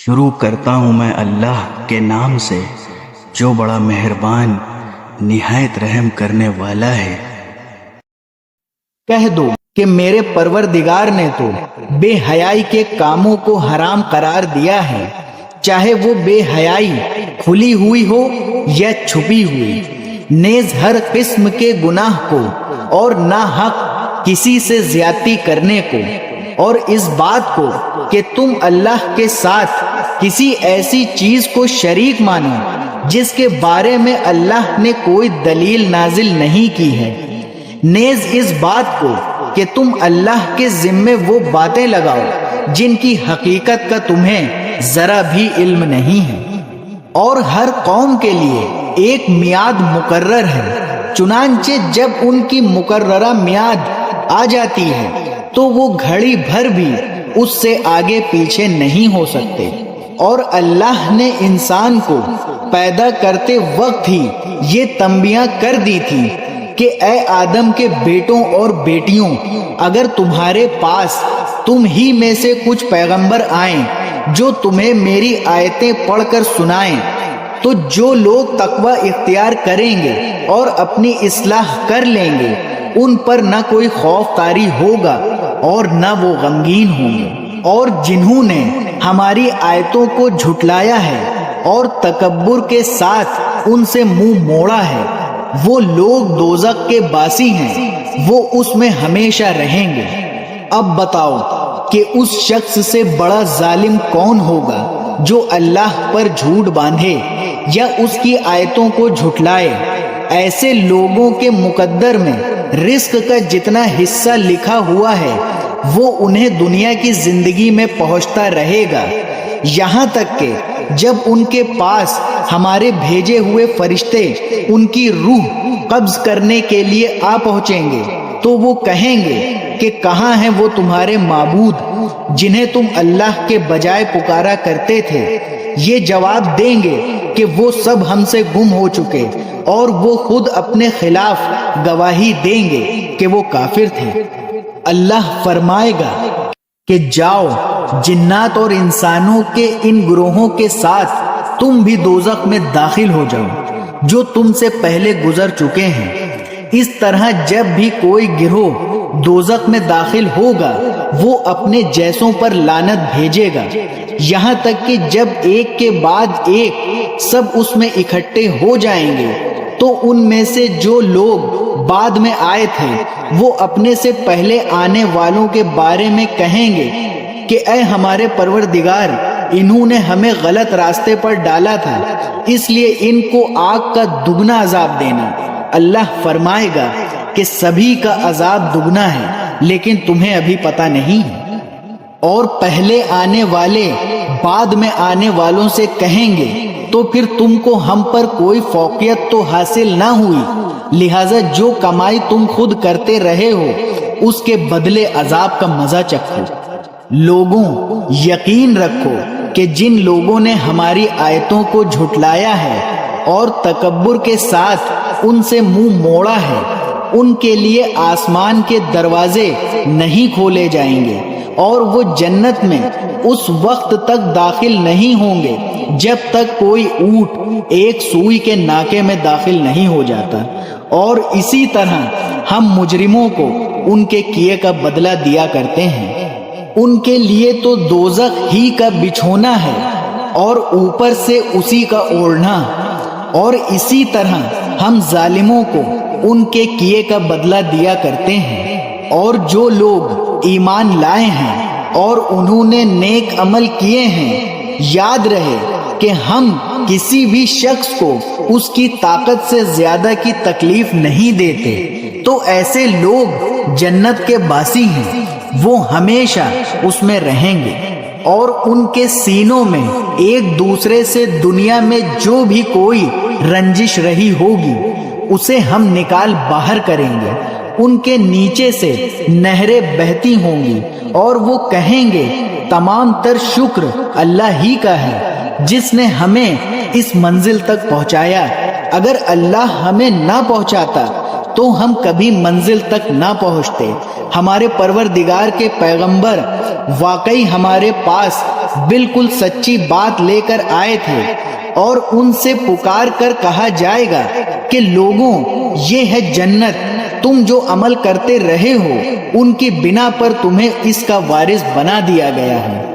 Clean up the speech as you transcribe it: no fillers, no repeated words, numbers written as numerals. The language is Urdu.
شروع کرتا ہوں میں اللہ کے نام سے جو بڑا مہربان نہایت رحم کرنے والا ہے۔ کہہ دو کہ میرے پروردگار نے تو بے حیائی کے کاموں کو حرام قرار دیا ہے، چاہے وہ بے حیائی کھلی ہوئی ہو یا چھپی ہوئی، نیز ہر قسم کے گناہ کو اور ناحق کسی سے زیادتی کرنے کو، اور اس بات کو کہ تم اللہ کے ساتھ کسی ایسی چیز کو شریک مانو جس کے بارے میں اللہ نے کوئی دلیل نازل نہیں کی ہے، نیز اس بات کو کہ تم اللہ کے ذمے وہ باتیں لگاؤ جن کی حقیقت کا تمہیں ذرا بھی علم نہیں ہے، اور ہر قوم کے لیے ایک میعاد مقرر ہے، چنانچہ جب ان کی مقررہ میعاد آ جاتی ہے تو وہ گھڑی بھر بھی اس سے آگے پیچھے نہیں ہو سکتے۔ اور اللہ نے انسان کو پیدا کرتے وقت ہی یہ تنبیہ کر دی تھی کہ اے آدم کے بیٹوں اور بیٹیوں، اگر تمہارے پاس تم ہی میں سے کچھ پیغمبر آئیں جو تمہیں میری آیتیں پڑھ کر سنائیں، تو جو لوگ تقوی اختیار کریں گے اور اپنی اصلاح کر لیں گے ان پر نہ کوئی خوف طاری ہوگا اور نہ وہ غمگین ہوں گے، اور جنہوں نے ہماری آیتوں کو جھٹلایا ہے اور تکبر کے ساتھ ان سے منہ موڑا ہے، وہ لوگ دوزخ کے باسی ہیں، وہ اس میں ہمیشہ رہیں گے۔ اب بتاؤ کہ اس شخص سے بڑا ظالم کون ہوگا جو اللہ پر جھوٹ باندھے یا اس کی آیتوں کو جھٹلائے۔ ایسے لوگوں کے مقدر میں رزق کا جتنا حصہ لکھا ہوا ہے وہ انہیں دنیا کی زندگی میں پہنچتا رہے گا، یہاں تک کہ جب ان کے پاس ہمارے بھیجے ہوئے فرشتے ان کی روح قبض کرنے کے لیے آ پہنچیں گے تو وہ کہیں گے کہ کہاں ہیں وہ تمہارے معبود جنہیں تم اللہ کے بجائے پکارا کرتے تھے؟ یہ جواب دیں گے کہ وہ سب ہم سے گم ہو چکے، اور وہ خود اپنے خلاف گواہی دیں گے کہ وہ کافر تھے۔ اللہ فرمائے گا کہ جاؤ جنات اور انسانوں کے ان گروہوں کے ساتھ تم بھی دوزخ میں داخل ہو جاؤ جو تم سے پہلے گزر چکے ہیں۔ اس طرح جب بھی کوئی گروہ دوزخ میں داخل ہوگا وہ اپنے جیسوں پر لعنت بھیجے گا، یہاں تک کہ جب ایک کے بعد ایک سب اس میں اکٹھے ہو جائیں گے تو ان میں سے جو لوگ بعد میں آئے تھے وہ اپنے سے پہلے آنے والوں کے بارے میں کہیں گے کہ اے ہمارے پروردگار، انہوں نے ہمیں غلط راستے پر ڈالا تھا، اس لیے ان کو آگ کا دگنا عذاب دینا۔ اللہ فرمائے گا کہ سبھی کا عذاب دگنا ہے لیکن تمہیں ابھی پتہ نہیں ہے۔ اور پہلے آنے والے بعد میں آنے والوں سے کہیں گے تو پھر تم کو ہم پر کوئی فوقیت تو حاصل نہ ہوئی، لہذا جو کمائی تم خود کرتے رہے ہو اس کے بدلے عذاب کا مزہ چکھو۔ لوگوں، یقین رکھو کہ جن لوگوں نے ہماری آیتوں کو جھٹلایا ہے اور تکبر کے ساتھ ان سے منہ موڑا ہے، ان کے لیے آسمان کے دروازے نہیں کھولے جائیں گے اور وہ جنت میں اس وقت تک داخل نہیں ہوں گے جب تک کوئی اونٹ ایک سوئی کے ناکے میں داخل نہیں ہو جاتا، اور اسی طرح ہم مجرموں کو ان کے کیے کا بدلہ دیا کرتے ہیں۔ ان کے لیے تو دوزخ ہی کا بچھونا ہے اور اوپر سے اسی کا اوڑھنا، اور اسی طرح ہم ظالموں کو ان کے کیے کا بدلہ دیا کرتے ہیں۔ اور جو لوگ ایمان لائے ہیں اور انہوں نے نیک عمل کیے ہیں، یاد رہے کہ ہم کسی بھی شخص کو اس کی طاقت سے زیادہ کی تکلیف نہیں دیتے، تو ایسے لوگ جنت کے باسی ہیں، وہ ہمیشہ اس میں رہیں گے، اور ان کے سینوں میں ایک دوسرے سے دنیا میں جو بھی کوئی رنجش رہی ہوگی اسے ہم نکال باہر کریں گے، ان کے نیچے سے نہریں بہتی ہوں گی، اور وہ کہیں گے تمام تر شکر اللہ ہی کا ہے جس نے ہمیں اس منزل تک پہنچایا، اگر اللہ ہمیں نہ پہنچاتا تو ہم کبھی منزل تک نہ پہنچتے، ہمارے پروردگار کے پیغمبر واقعی ہمارے پاس بالکل سچی بات لے کر آئے تھے، اور ان سے پکار کر کہا جائے گا کہ لوگوں، یہ ہے جنت، تم جو عمل کرتے رہے ہو ان کی بنا پر تمہیں اس کا وارث بنا دیا گیا ہے۔